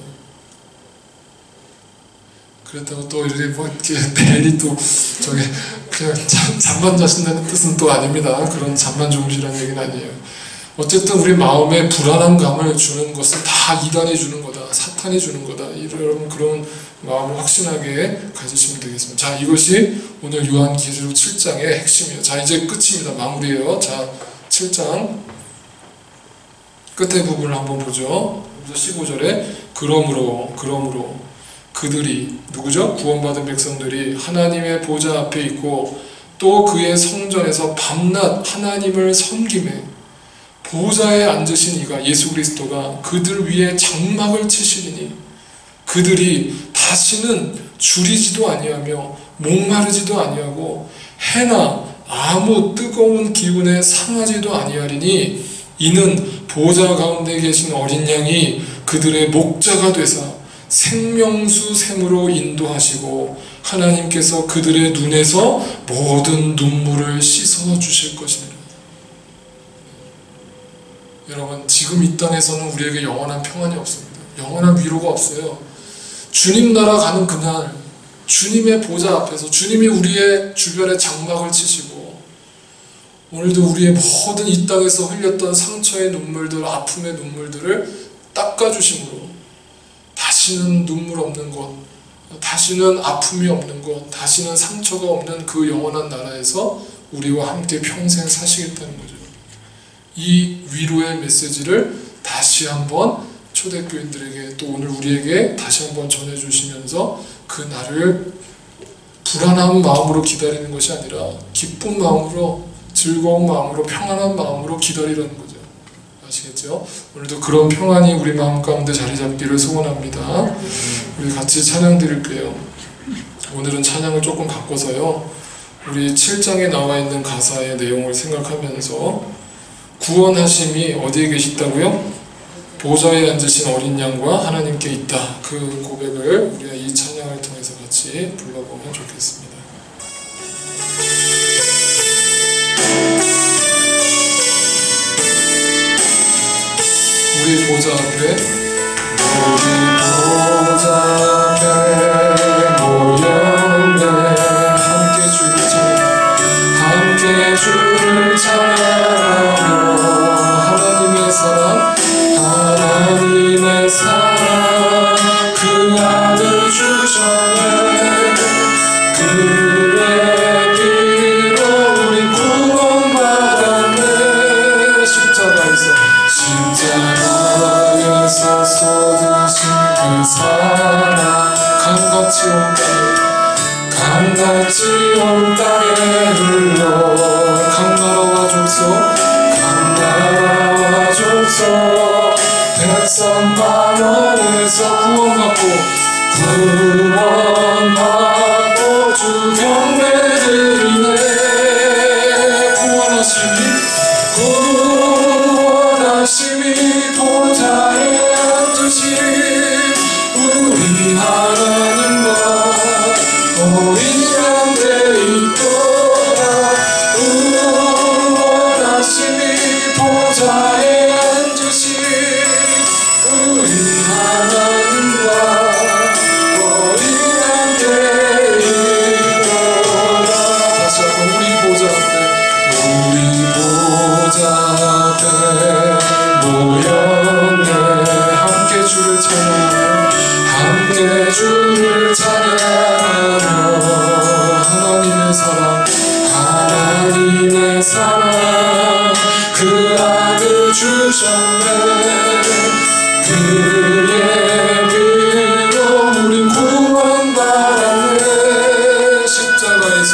그렇다고 또 이렇게 뭐 이렇게 매일이 또 저기 그냥 잠만 자신다는 뜻은 또 아닙니다. 그런 잠만 주무시라는 얘기는 아니에요. 어쨌든 우리 마음에 불안한 감을 주는 것은 다 이단이 주는 거다, 사탄이 주는 거다, 이런 그런 마음을 확신하게 가지시면 되겠습니다. 자, 이것이 오늘 요한계시록 7장의 핵심이에요. 자, 이제 끝입니다. 마무리예요. 자, 7장 끝에 부분을 한번 보죠. 15절에 그러므로 그들이 누구죠? 구원받은 백성들이 하나님의 보좌 앞에 있고 또 그의 성전에서 밤낮 하나님을 섬기매 보좌에 앉으신 이가 예수 그리스도가 그들 위에 장막을 치시리니 그들이 다시는 줄이지도 아니하며 목마르지도 아니하고 해나 아무 뜨거운 기운에 상하지도 아니하리니 이는 보좌 가운데 계신 어린 양이 그들의 목자가 되사 생명수 샘으로 인도하시고 하나님께서 그들의 눈에서 모든 눈물을 씻어 주실 것입니다. 여러분, 지금 이 땅에서는 우리에게 영원한 평안이 없습니다. 영원한 위로가 없어요. 주님 나라 가는 그날 주님의 보좌 앞에서 주님이 우리의 주변에 장막을 치시고 오늘도 우리의 모든 이 땅에서 흘렸던 상처의 눈물들, 아픔의 눈물들을 닦아주심으로 다시는 눈물 없는 곳, 다시는 아픔이 없는 곳, 다시는 상처가 없는 그 영원한 나라에서 우리와 함께 평생 사시겠다는 거죠. 이 위로의 메시지를 다시 한번 초대교인들에게 또 오늘 우리에게 다시 한번 전해주시면서 그 날을 불안한 마음으로 기다리는 것이 아니라 기쁜 마음으로, 즐거운 마음으로, 평안한 마음으로 기다리라는 거죠. 아시겠죠? 오늘도 그런 평안이 우리 마음 가운데 자리 잡기를 소원합니다. 우리 같이 찬양 드릴게요. 오늘은 찬양을 조금 바꿔서요, 우리 7장에 나와 있는 가사의 내용을 생각하면서 구원하심이 어디에 계시다고요? 보좌에 앉으신 어린 양과 하나님께 있다. 그 고백을 우리가 이 찬양을 통해서 같이 불러보면 좋겠습니다. 우리 보좌 앞에 모였네. 함께 주를 찬양하며 하나님의 사랑 그 아들 주셨네. 그의 피로 우리 구원받았네. 십자가에서 쏟으신 그 사랑 강같이 온 땅에 흘러 강나라와 족속 안에서 구원받고 주 경배드리네. 구원하심이 보좌에 앉으신 우리 하나님과 어린 양대 있도다. 구원하심이 보좌에 앉으신 우리 하나님과 어린 양대 있도다. 다시 한번 우리 보좌 앞에 모였네. 함께 주를 찬양하며 하나님의 사랑 그 아들 주셨네. 그의 피로 우린 구원받았네. 십자가에서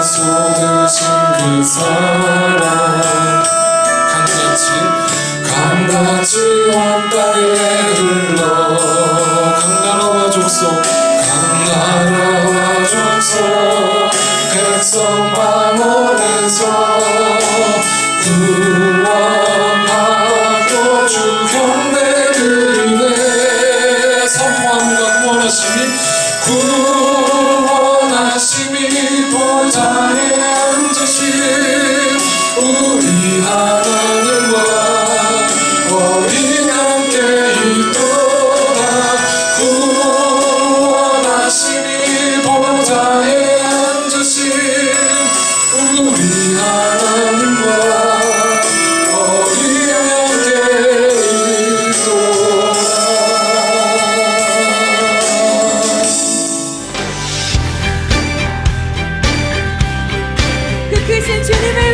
쏟으신 그 사랑 강같이 온 땅에 흘러 강나라와 족속 백성 방언에서 구원하고 주 경배드리네. 선포합니다. 구원하심이 보좌에 앉으신 우리 하나님과 어린 양께 있도다. 구원하심이 보좌에 앉으신 우리 하나님과 어린 양께 있도다. 그 크신 주님을